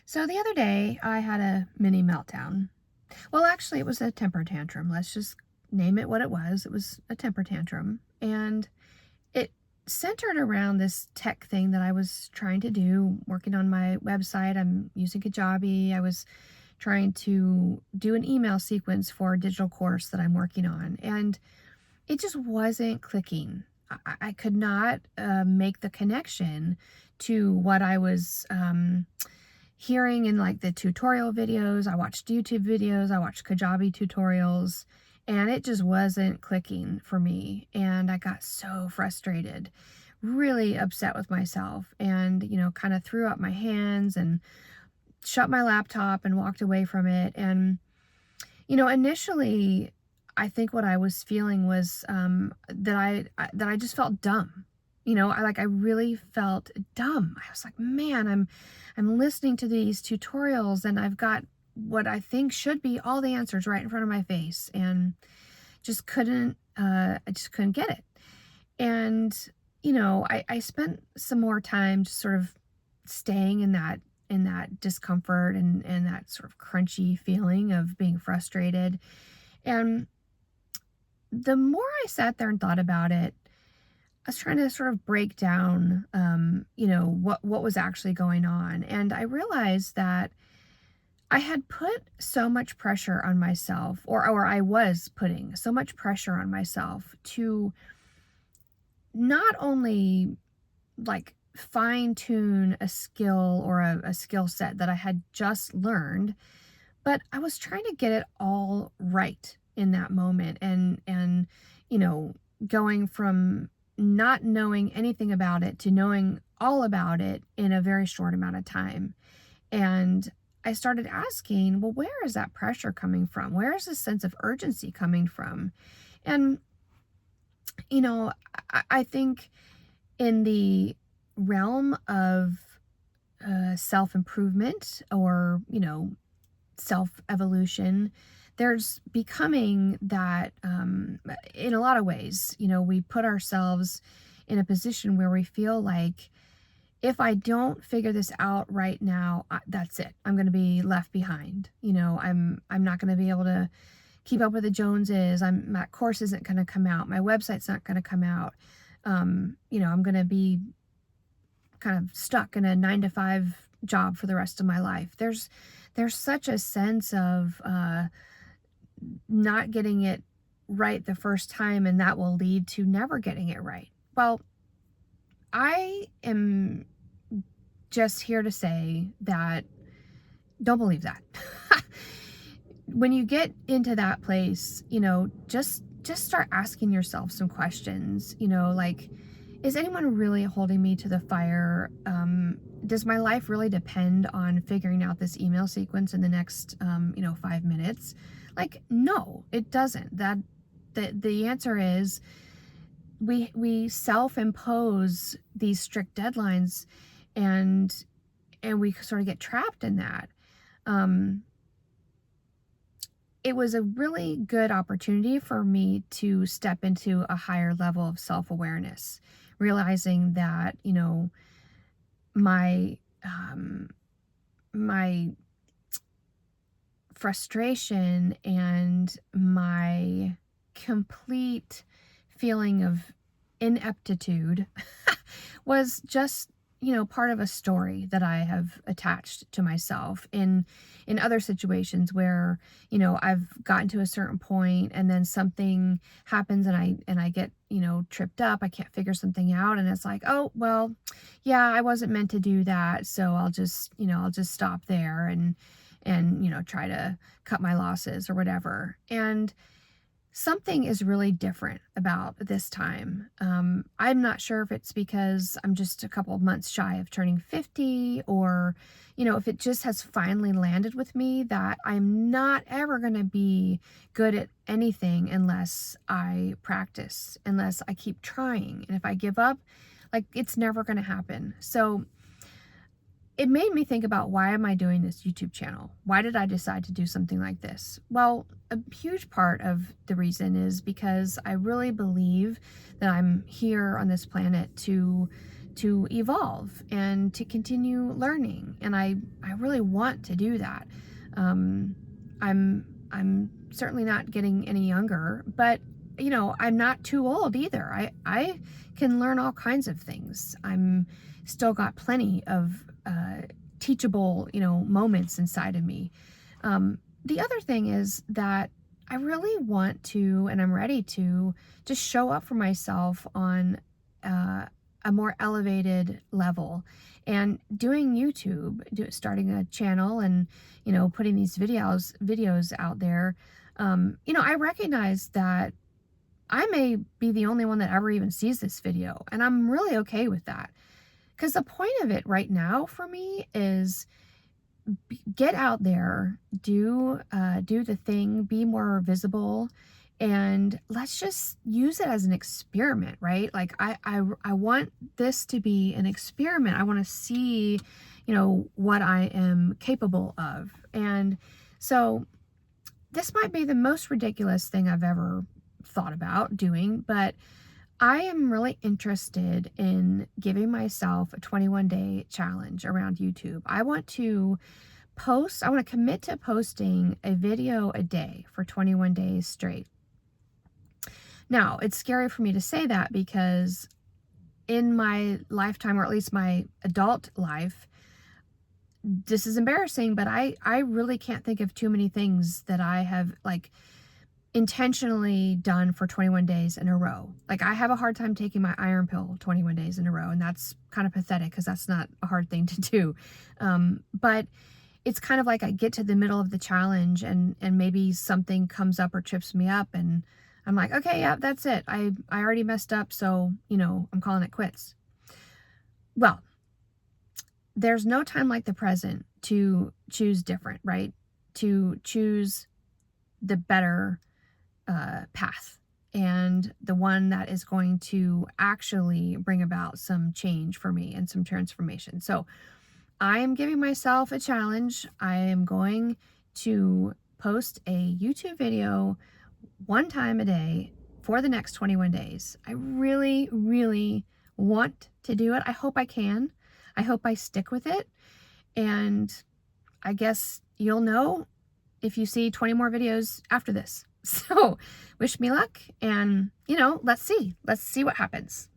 So the other day, I had a mini meltdown. Well, actually, it was a temper tantrum. Let's just name it what it was. It was a temper tantrum. And it centered around this tech thing that I was trying to do, working on my website. I'm using Kajabi. I was trying to do an email sequence for a digital course that I'm working on. And it just wasn't clicking. I could not make the connection to what I was hearing in like the tutorial videos. I watched YouTube videos, I watched Kajabi tutorials, and it just wasn't clicking for me. And I got so frustrated, really upset with myself, and, kind of threw up my hands and shut my laptop and walked away from it. And, initially, I think what I was feeling was that I just felt dumb. I really felt dumb. I was like, man, I'm listening to these tutorials and I've got what I think should be all the answers right in front of my face, and I just couldn't get it. And I spent some more time just sort of staying in that discomfort and that sort of crunchy feeling of being frustrated. And the more I sat there and thought about it, I was trying to sort of break down, what was actually going on. And I realized that I had put so much pressure on myself, or I was putting so much pressure on myself to not only like fine tune a skill or a skill set that I had just learned, but I was trying to get it all right in that moment. And you know, going from not knowing anything about it to knowing all about it in a very short amount of time. And I started asking, well, where is that pressure coming from? Where is this sense of urgency coming from? And, I think in the realm of self improvement, or, self evolution, there's becoming that, in a lot of ways, we put ourselves in a position where we feel like, if I don't figure this out right now, that's it. I'm going to be left behind. I'm not going to be able to keep up with the Joneses. My course isn't going to come out. My website's not going to come out. I'm going to be kind of stuck in a 9 to 5 job for the rest of my life. There's such a sense of not getting it right the first time, and that will lead to never getting it right. Well, I am just here to say that don't believe that. When you get into that place, just start asking yourself some questions, like, is anyone really holding me to the fire? Does my life really depend on figuring out this email sequence in the next, 5 minutes? Like, no, it doesn't. The answer is we self-impose these strict deadlines, and we sort of get trapped in that. It was a really good opportunity for me to step into a higher level of self-awareness, realizing that, my my frustration and my complete feeling of ineptitude was just, part of a story that I have attached to myself in other situations where, I've gotten to a certain point and then something happens and I get, tripped up. I can't figure something out, and it's like, oh, well, yeah, I wasn't meant to do that, so I'll just stop there and try to cut my losses or whatever. And something is really different about this time. I'm not sure if it's because I'm just a couple of months shy of turning 50, or, if it just has finally landed with me that I'm not ever going to be good at anything unless I practice, unless I keep trying. And if I give up, like, it's never going to happen. So it made me think about, why am I doing this YouTube channel? Why did I decide to do something like this? Well, a huge part of the reason is because I really believe that I'm here on this planet to to evolve and to continue learning. And I really want to do that. I'm certainly not getting any younger, but you know, I'm not too old either. I can learn all kinds of things. I'm still got plenty of teachable, you know, moments inside of me. The other thing is that I really want to, and I'm ready to, just show up for myself on a more elevated level. And doing YouTube, starting a channel, and you know, putting these videos out there. You know, I recognize that I may be the only one that ever even sees this video, and I'm really okay with that. Because the point of it right now for me is get out there, do the thing, be more visible, and let's just use it as an experiment, right? Like I want this to be an experiment. I want to see, you know, what I am capable of. And so this might be the most ridiculous thing I've ever thought about doing, but I am really interested in giving myself a 21-day challenge around YouTube. I want to commit to posting a video a day for 21 days straight. Now, it's scary for me to say that because in my lifetime, or at least my adult life, this is embarrassing, but I really can't think of too many things that I have like intentionally done for 21 days in a row. Like I have a hard time taking my iron pill 21 days in a row, and that's kind of pathetic because that's not a hard thing to do. But it's kind of like I get to the middle of the challenge and maybe something comes up or trips me up, and I'm like, okay, yeah, that's it. I already messed up, so, you know, I'm calling it quits. Well, there's no time like the present to choose different, right? To choose the better path, and the one that is going to actually bring about some change for me and some transformation. So I am giving myself a challenge. I am going to post a YouTube video one time a day for the next 21 days. I really, really want to do it. I hope I can. I hope I stick with it. And I guess you'll know if you see 20 more videos after this. So wish me luck, and, you know, let's see what happens.